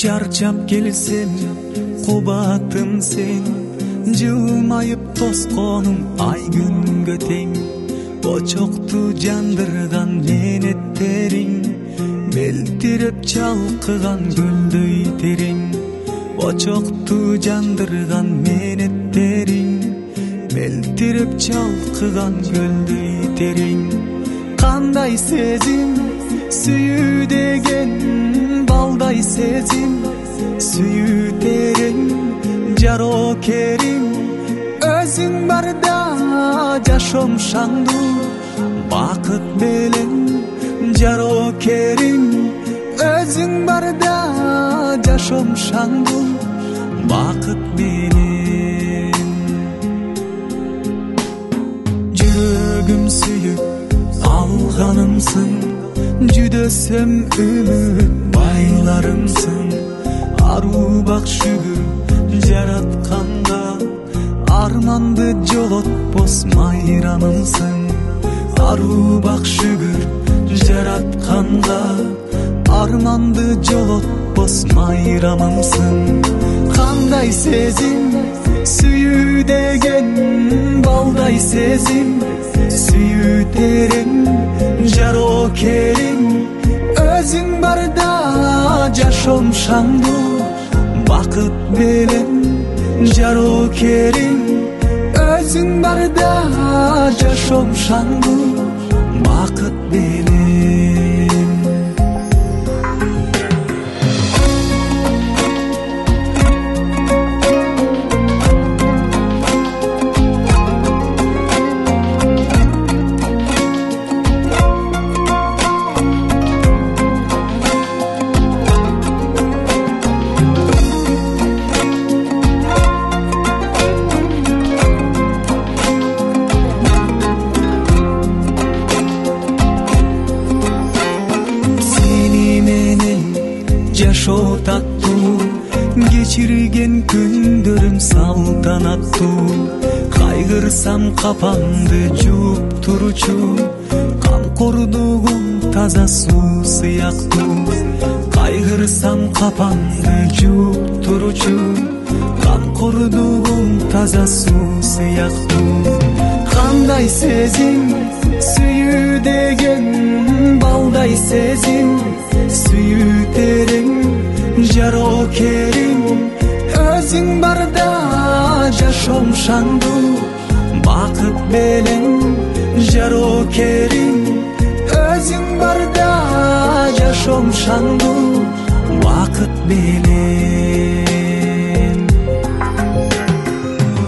Чарчап келсем кубатым сен, жылмайып тосконум ай күнгө тең. Очокту жандырган менеттериң, мелтиреп чалкыган көлдөй терең. Очокту жандырган менеттериң, мелтиреп чалкыган көлдөй терең. Кандай сезим сүйүү деген, балдай сезим сүйүү терең. Жарокерим өзүң барда жашоом шаңдуу бакыт менен. Жарокерим өзүң барда жашоом шаңдуу бакыт менен. Жүрөгүм сүйүп алганымсың, жүдөсөм үмүт байларымсың. Аруу бак шүгүр жаратканга, арманды жолотпос майрамымсың. Аруу бак шүгүр жаратканга, арманды жолотпос майрамымсың. Кандай сезим сүйүү деген, балдай сезим сүйүү терең. Жарокерим өзүң барда жашоом шаңдуу бакыт менен. Жарокерим өзүң барда жашоом шаңдуу бакыт менен. Жашоо таттуу, кечирген күндөрүм салтанаттуу. Кайгырсам капамды жууп туручу, камкордугум таза суу сыяктуу. Кайгырсам капамды жууп туручу, камкордугум таза суу сыяктуу. Кандай сезим сүйүү деген, балдай сезим сүйүү терең. Жарокерим өзүң барда жашоом шаңдуу бакыт менен. Жарокерим өзүң барда жашоом шаңдуу бакыт менен.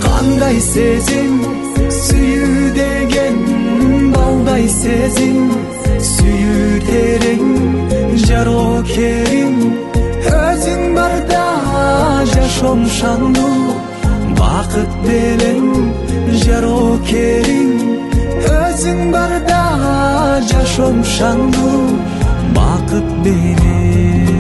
Кандай сезим сүйүү деген, балдай сезим сүйүү терең. Жарокерим өзүң барда жашоом шаңдуу бакыт менен. Жарокерим өзүң барда жашоом шаңдуу бакыт менен.